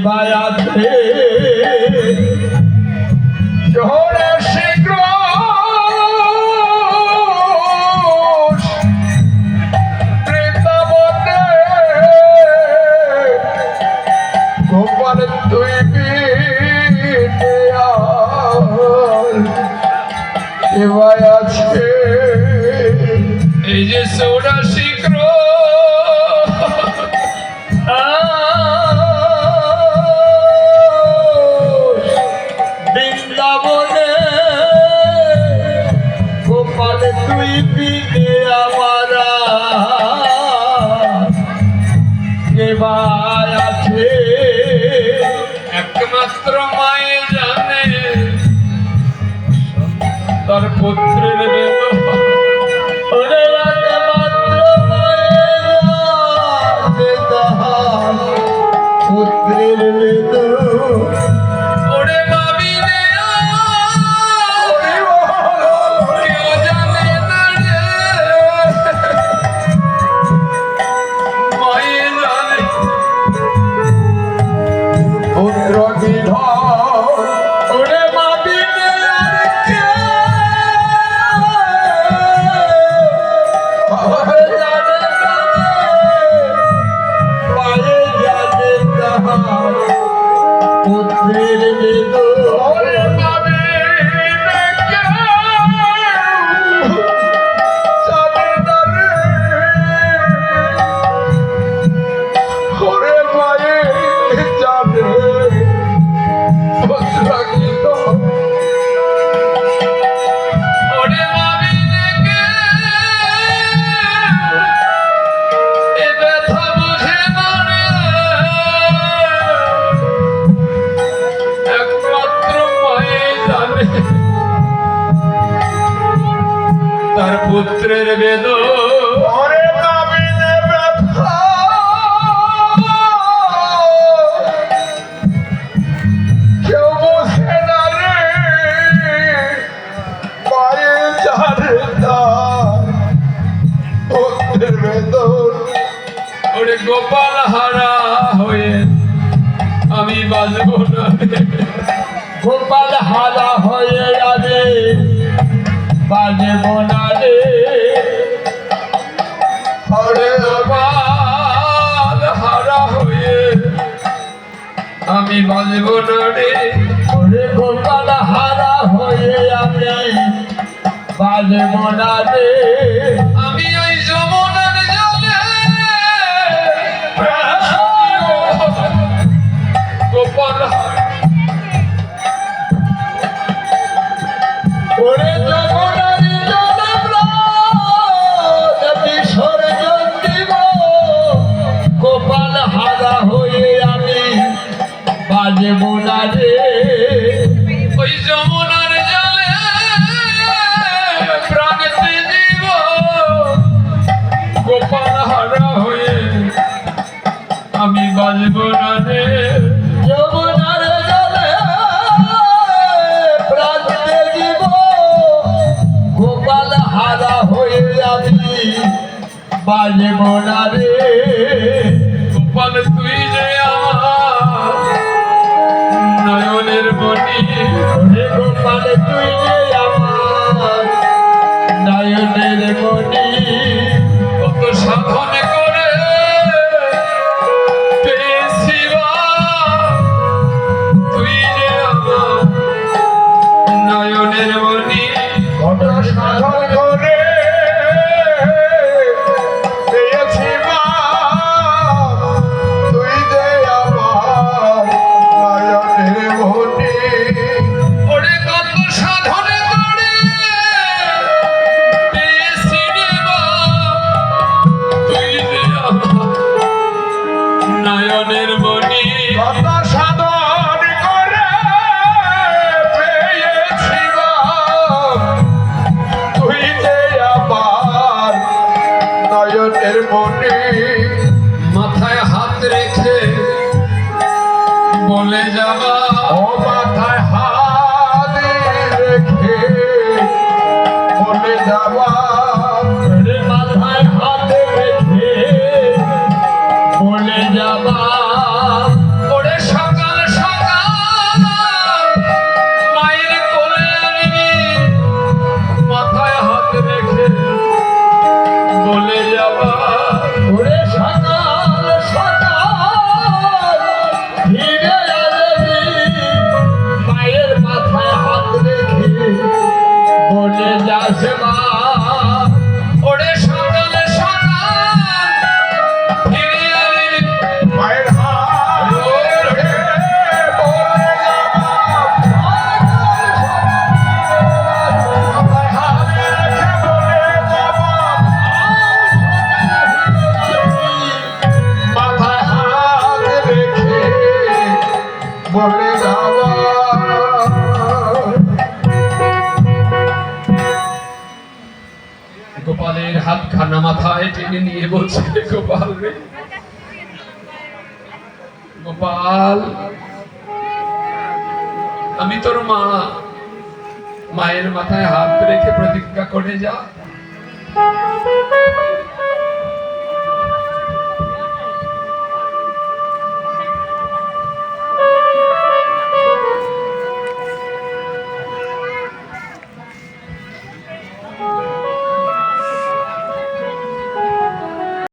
বায়াতে ঝড়ে শীঘ্র বৃন্দাবনে গোপাল তুই এবার আছে এই যে সৌরা শীঘ্র বৃন্দাবনে গোপাল তুই বিনে আমার এবার আছে একমাত্র মায়ে জানে তার পুত্রের পুত্রের বেদ ওরে মাবি রে কেউ জানে না রে মায়ে জানে পুত্র বিধর ওরে মাবি রে পুত্রের বেদ ওরে মাবি রে জানে না রে ওরে মায়ে জানে পুত্রাগীত ওরে মাবি রে এ ব্যথা বুঝে না রে একমাত্র মায়ে জানে তার পুত্রের বেদ ওরে মাবি রে ব্যথা কেউ বুঝে না রে মায়ে জানে তার পুত্রের বেদ ওরে গোপাল হারা হয়ে আমি বাজবো না গোপাল হারা হয়ে যাবে বাজবো না রে হরে গোপাল হারা হয়ে আমি বাজবো না রে হরে গোপাল হারা হয়ে আমি বাজবো না রে আমি ওই যমুনার জলে গোপাল ওরে যমুনার জলে বিসর্জন দিব গোপাল হারা হয়ে আমি বাজব না রে ওই যমুনার জলে প্রাণতে দিব গোপাল হারা হয়ে আমি বাজব না রে যমুনার জলে প্রাণতে দিব গোপাল হারা হয়ে আমি বাজব না রে গোপাল তুই যে আমার নয়নের মণি রে গোপাল তুই যে আমার নয়নের মণি কত সাধন করে পেয়েছি তুই যে আমার নয়নের মণি কত সাধন করে পেয়েছি তুই যে আমার নয়নের মণি ওরে কত সাধন করে পেয়েছি তুই যে আমার নয়নের মণি কত সাধন করে পেয়েছি তুই যে আমার নয়নের মণি মাথায় হাত রেখে বলে যাবা ও মাথায় হাত রেখে বলে যাবা মাথায় হাত রেখে বলে যাবা ওরে গোপালের হাতখানা মাথায় টেনে নিয়ে বলছে, গোপাল রে, গোপাল, আমি তোর মা, মায়ের মাথায় হাত রেখে প্রতিজ্ঞা করে যা,